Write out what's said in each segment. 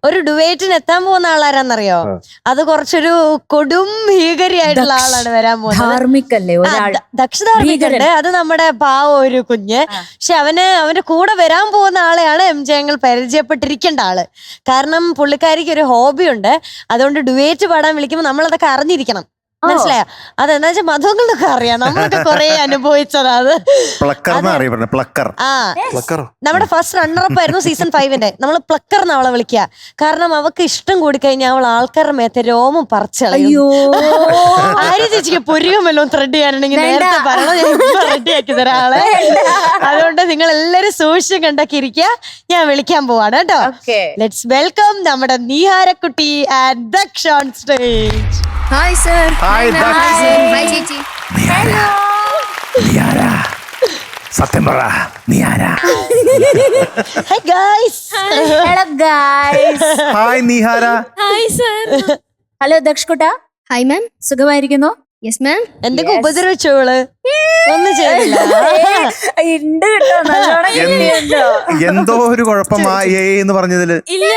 ഒരു ഡുവേറ്റിന് എത്താൻ പോകുന്ന ആളാരാന്നറിയോ? അത് കുറച്ചൊരു കൊടും ഭീകരിയായിട്ടുള്ള ആളാണ് വരാൻ പോകുന്നത്. ദക്ഷധാർമ്മികണ്ട്. അത് നമ്മുടെ പാവ ഒരു കുഞ്ഞ്. പക്ഷെ അവന്റെ കൂടെ വരാൻ പോകുന്ന ആളെയാണ് MJ ഞങ്ങൾ പരിചയപ്പെട്ടിരിക്കേണ്ട ആള്. കാരണം പുള്ളിക്കാരിക്ക് ഒരു ഹോബി ഉണ്ട്. അതുകൊണ്ട് ഡുവേറ്റ് പാടാൻ വിളിക്കുമ്പോൾ നമ്മളതൊക്കെ അറിഞ്ഞിരിക്കണം. മനസ്സിലായോ? അതെന്താ വെച്ചാൽ മധുങ്ങളൊക്കെ അറിയാം, നമ്മളൊക്കെ കൊറേ അനുഭവിച്ചതാ അത്. നമ്മുടെ ഫസ്റ്റ് റണ്ണറപ്പ് ആയിരുന്നു സീസൺ 5-ന്റെ. നമ്മള് പ്ലക്കർ എന്ന് അവളെ വിളിക്കുക. കാരണം അവക്ക് ഇഷ്ടം കൂടി കഴിഞ്ഞാൽ അവൾ ആൾക്കാരുടെ മേത്തെ രോമം പറിച്ചളയും. ആര്യ ചേച്ചിക്ക് പുരികമല്ലോ ത്രെഡ് ചെയ്യാനുണ്ടെങ്കിൽ നേരത്തെ പറയണം, ഞാൻ റെഡിയാക്കി തരാം ആളെ. അതുകൊണ്ട് നിങ്ങൾ എല്ലാരും സൂക്ഷിച്ച് കണ്ടൊക്കെ ഇരിക്കുക. ഞാൻ വിളിക്കാൻ പോവാണ് കേട്ടോ. ലെറ്റ്സ് വെൽക്കം നമ്മുടെ നിഹാരക്കുട്ടി and Daksha on stage. Hi sir. Hi hi ചേച്ചി. ഹലോ. നീയാരാ? സത്യം പറ, നീയാരാ? Hi guys. Hello guys. Hi Nihara. Hi sir. Hello ദക്ഷകുട്ട. Hi ma'am. സുഖമായിരിക്കുന്നോ? Yes ma'am. എന്തൊക്കെ ഉപദ്രവിച്ചോള്? ഒന്നും ചെയ്തില്ല. എന്തോ ഒരു കുഴപ്പമായെന്ന് പറഞ്ഞതില് ഇല്ല.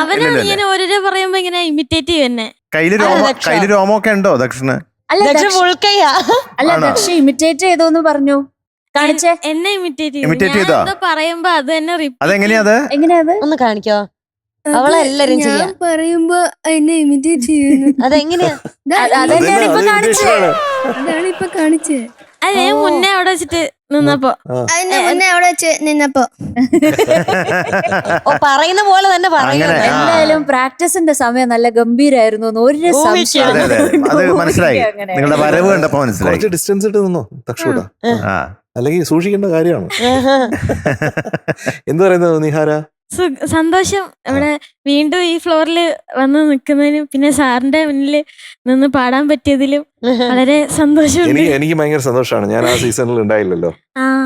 അവനാണ് ഇങ്ങനെ ഓരോരോ പറയുമ്പോ ഇങ്ങനെ ഇമിറ്റേറ്റ് ചെയ്യുന്നെ. കയ്യില് രോമൊക്കെ ഉണ്ടോ ദക്ഷന്? അല്ല ദക്ഷ ഇമിറ്റേറ്റ് ചെയ്തോന്ന് പറഞ്ഞു. കാണിച്ചേ. എന്നെ ഇമിറ്റേറ്റ് ചെയ്തോ പറയുമ്പോ അത് തന്നെ. അതെങ്ങനെയാ? ഒന്ന് കാണിക്കോ? അവളെല്ലാരും ചെയ്യാം പറയുമ്പോ എന്നെ ഇമിറ്റേറ്റ് ചെയ്യുന്നു. അതെങ്ങനെയാ? അതാണ് ഇപ്പൊ കാണിച്ചേ. അതെ, മുന്നേ അവിടെ വെച്ചിട്ട് നിന്നപ്പോ പറയുന്ന പോലെ തന്നെ പറയുന്നത്. എന്തായാലും പ്രാക്ടീസിന്റെ സമയം നല്ല ഗംഭീരായിരുന്നു. ഒരു സംശയം അത് മനസ്സിലായി. നിങ്ങളുടെ വരവ് കണ്ടപ്പോ മനസ്സിലായി. ഡിസ്റ്റൻസ് ഇട്ട് നിന്നോ ദക്ഷൂട? അല്ലെങ്കിൽ സൂക്ഷിക്കേണ്ട കാര്യമാണ്. എന്ത് പറയുന്നത് നിഹാര? സന്തോഷം. ഇവിടെ വീണ്ടും ഈ ഫ്ലോറിൽ വന്ന് നിൽക്കുന്നതിനും പിന്നെ സാറിന്റെ മുന്നിൽ നിന്ന് പാടാൻ പറ്റിയതിലും വളരെ സന്തോഷം. എനിക്ക് ഭയങ്കര സന്തോഷമാണ്. ഞാൻ ആ സീസണിൽ ഉണ്ടായില്ലല്ലോ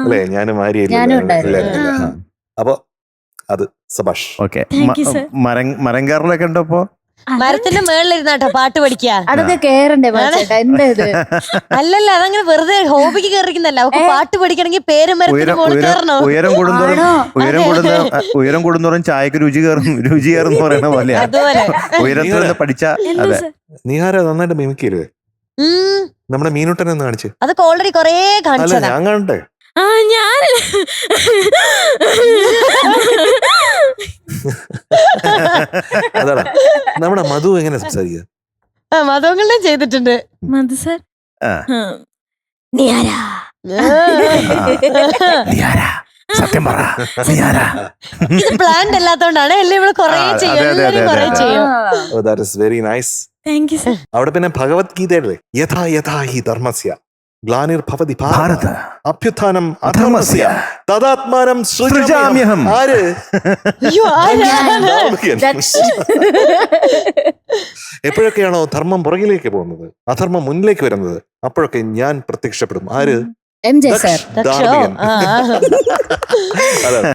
അല്ലേ? ഞാനും അപ്പൊ അത് സബാഷ്. ഓക്കെ. മരം കയറലൊക്കെ ഉണ്ടോ? ഇപ്പൊ മരത്തിന്റെ മേളിലിരുന്നാട്ടോ പാട്ട് പഠിക്കുക. അതൊക്കെ കേറണ്ടേ? അല്ലല്ല, അതങ്ങനെ വെറുതെ ഹോബിക്ക് കയറിക്കുന്നല്ല. അവക്ക് പാട്ട് പഠിക്കണമെങ്കിൽ പേര് മരത്തിന്റെ മുകളിൽ കയറണോ? ഉയരം കൂടുന്നോറും ചായക്ക് രുചി കയറും പറയണ പോലെ ഉയരത്തിൽ നിന്ന് പഠിച്ച. നിഹാര നന്നായിട്ട് മിമിക്കരുത്. നമ്മുടെ മീനുട്ടനെ ഒന്ന് കാണിച്ചു. അതൊക്കെ ഓൾറെഡി കൊറേ കാണിച്ചതാ. ഞാൻ കാണട്ടെ. ഞാൻ അതാണ് നമ്മുടെ മധു എങ്ങനെ സംസാരിക്കുക? മധുങ്ങളും ചെയ്തിട്ടുണ്ട്. മധു സർ. സത്യം പറ. ഇത് പ്ലാൻഡ് അല്ലാത്തോണ്ടാണ്. എല്ലാം ഇവിടെ കൊറേ ചെയ്യും. That is very nice. Thank you sir. അവിടെ പിന്നെ ഭഗവത്ഗീതയുടെ യഥാ യഥാ ഹി ധർമ്മസ്യ ഗ്ലാനിർഭവതി ഭാരത അഭ്യുത്ഥാനം അധർമ്മസ്യ തദാത്മാനം സൃജാമ്യഹം. ആര്? എപ്പോഴൊക്കെയാണോ ധർമ്മം പുറകിലേക്ക് പോകുന്നത്, അധർമ്മം മുന്നിലേക്ക് വരുന്നത്, അപ്പോഴൊക്കെ ഞാൻ പ്രത്യക്ഷപ്പെടും. ആര്? MJ sir. അതാണ്